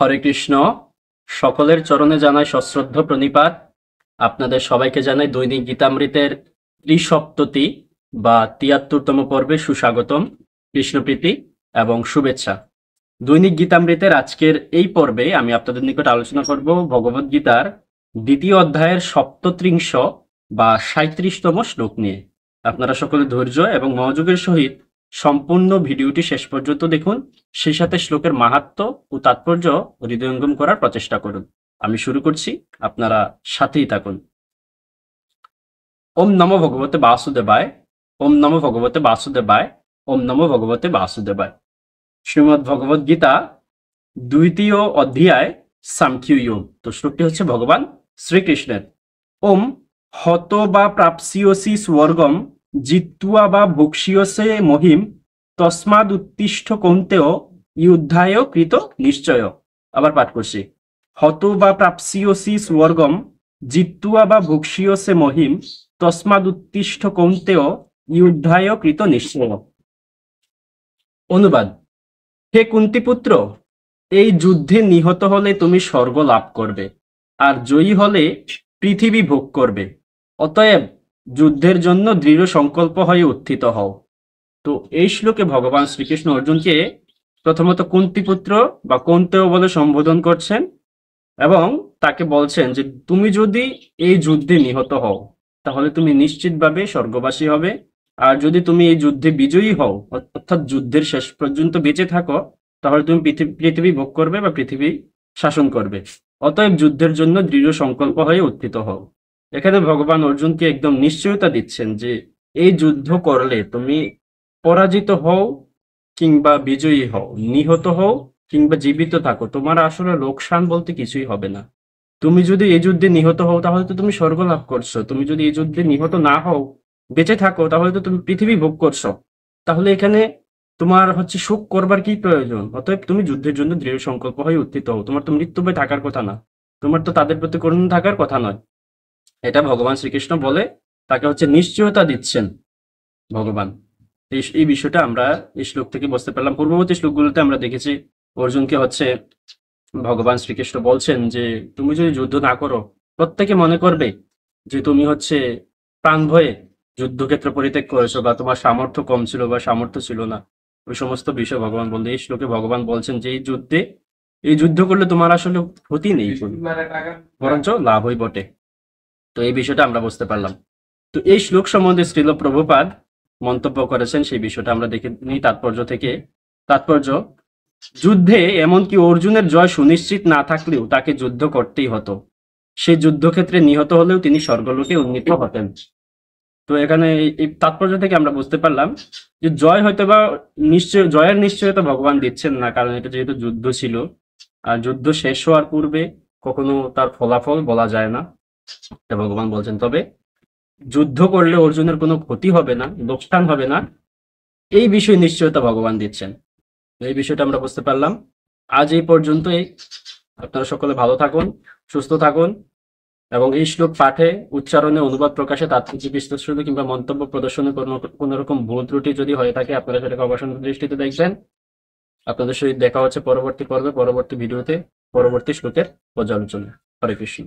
হরে কৃষ্ণ। সকলের চরণে জানাই সশ্রদ্ধ প্রণিপাত। আপনাদের সবাইকে জানাই দৈনিক গীতামৃতের ত্রিসপ্ততি বা ৭৩তম পর্বে সুস্বাগতম, কৃষ্ণপ্রীতি এবং শুভেচ্ছা। দৈনিক গীতামৃতের আজকের এই পর্বে আমি আপনাদের নিকট আলোচনা করব ভগবদ গীতার দ্বিতীয় অধ্যায়ের সপ্তত্রিংশ বা ৩৭তম শ্লোক নিয়ে। আপনারা সকলে ধৈর্য এবং মনোযোগের সহিত সম্পূর্ণ ভিডিওটি শেষ পর্যন্ত দেখুন, সেই সাথে শ্লোকের মাহাত্ম্য ও তাৎপর্য হৃদয়ঙ্গম করার প্রচেষ্টা করুন। আমি শুরু করছি, আপনারা সাথেই থাকুন। ওম নমো ভগবতে বাসুদেবায়, ওম নমো ভগবতে বাসুদেবায়, ওম নমো ভগবতে বাসুদেবায়। শ্রীমদ্ ভগবদ গীতা দ্বিতীয় অধ্যায় সাংখ্য যোগ। তো শ্লোকটি হচ্ছে ভগবান শ্রীকৃষ্ণের। ওম হত বা প্রাপ্স্যসি স্বর্গম জিত্বা বা ভোক্ষ্যসে মহিম তস্মাদ উত্তিষ্ঠ কৌন্তেয় যুদ্ধায় কৃত নিশ্চয়। আবার পাঠ করছি। হত বা প্রাপ্স্যসি স্বর্গম জিত্বা বা ভোক্ষ্যসে মহিম তস্মাদ উত্তিষ্ঠ কৌন্তেয় যুদ্ধায় কৃত নিশ্চয়। অনুবাদ: হে কুন্তিপুত্র, এই যুদ্ধে নিহত হলে তুমি স্বর্গ লাভ করবে, আর জয়ী হলে পৃথিবী ভোগ করবে। অতএব যুদ্ধের জন্য দৃঢ় সংকল্প হয়ে উত্থিত হও। তো এই শ্লোকে ভগবান শ্রীকৃষ্ণ অর্জুনকে প্রথমত কুন্তিপুত্র বা কৌন্তেয় বলে সম্বোধন করছেন এবং তাকে বলছেন যে তুমি যদি এই যুদ্ধে নিহত হও তাহলে তুমি নিশ্চিতভাবে স্বর্গবাসী হবে, আর যদি তুমি এই যুদ্ধে বিজয়ী হও অর্থাৎ যুদ্ধের শেষ পর্যন্ত বেঁচে থাকো তাহলে তুমি পৃথিবী ভোগ করবে বা পৃথিবী শাসন করবে। অতএব যুদ্ধের জন্য দৃঢ় সংকল্প হয়ে উত্থিত হও। এখানে ভগবান অর্জুনকে একদম নিশ্চয়তা দিচ্ছেন যে এই যুদ্ধ করলে তুমি পরাজিত হও কিংবা বিজয়ী হও, নিহত হও কিংবা জীবিত থাকো, তোমার আসলে লোকসান বলতে কিছুই হবে না। তুমি যদি এই যুদ্ধে নিহত হও তাহলে তো তুমি স্বর্গ লাভ করছো, তুমি যদি এই যুদ্ধে নিহত না হও, বেঁচে থাকো, তাহলে তো তুমি পৃথিবী ভোগ করছো। তাহলে এখানে তোমার হচ্ছে সুখ করবার কি প্রয়োজন? অতএব তুমি যুদ্ধের জন্য দৃঢ় সংকল্প হয়ে উত্থিত হও। তোমার তো মৃত্যু ভয় থাকার কথা না, তোমার তো তাদের প্রতি করুণা থাকার কথা নয়। এটা ভগবান শ্রীকৃষ্ণ বলে তাকে হচ্ছে নিশ্চয়তা দিচ্ছেন ভগবান। এই বিষয়টা আমরা এই শ্লোক থেকে বুঝতে পারলাম। পূর্ববর্তী শ্লোকগুলোতে আমরা দেখেছি অর্জুনকে হচ্ছে ভগবান শ্রীকৃষ্ণ বলছেন যে তুমি যদি যুদ্ধ না করো, প্রত্যেকে মনে করবে যে তুমি হচ্ছে প্রাণ ভয়ে যুদ্ধক্ষেত্র পরিত্যাগ করেছো বা তোমার সামর্থ্য কম ছিল বা সামর্থ্য ছিল না। ওই সমস্ত বিষয় ভগবান বলতে এই শ্লোকে ভগবান বলছেন যে এই যুদ্ধ করলে তোমার আসলে ক্ষতি নেই, বরঞ্চ লাভই বটে। তো এই বিষয়টা আমরা বুঝতে পারলাম। তো এই শ্লোক সম্বন্ধে শ্রীল প্রভুপাদ মন্তব্য করেছেন, সেই বিষয়টা আমরা দেখে নিই তাৎপর্য। যুদ্ধে এমনকি অর্জুনের জয় সুনিশ্চিত না থাকলেও তাকে যুদ্ধ করতেই হতো। সেই যুদ্ধক্ষেত্রে নিহত হলেও তিনি স্বর্গলোকে উন্নীত হতেন। তো এখানে এই তাৎপর্য থেকে আমরা বুঝতে পারলাম যে জয় হয়তো বা জয়ের নিশ্চয়তা ভগবান দিচ্ছেন না, কারণ এটা যেহেতু যুদ্ধ ছিল, আর যুদ্ধ শেষ হওয়ার পূর্বে কখনো তার ফলাফল বলা যায় না, এটা ভগবান বলছেন। তবে যুদ্ধ করলে অর্জুনের কোনো ক্ষতি হবে না, লোকসান হবে না, এই বিষয়ে নিশ্চয়তা ভগবান দিচ্ছেন। এই বিষয়টা আমরা বুঝতে পারলাম। আজ এই পর্যন্তই। আপনারা সকলে ভালো থাকুন, সুস্থ থাকুন এবং এই শ্লোক পাঠে, উচ্চারণে, অনুবাদ প্রকাশে, তাৎপর্য বিশ্লেষণে কিংবা মন্তব্য প্রদর্শনে কোনো রকম ভুল ত্রুটি যদি হয়ে থাকে আপনারা সেটাকে অবসন্ন দৃষ্টিতে দেখবেন। আপনাদের সহিত দেখা হচ্ছে পরবর্তী পর্বে, পরবর্তী ভিডিওতে, পরবর্তী শ্লোকের পর্যালোচনা। হরে কৃষ্ণ।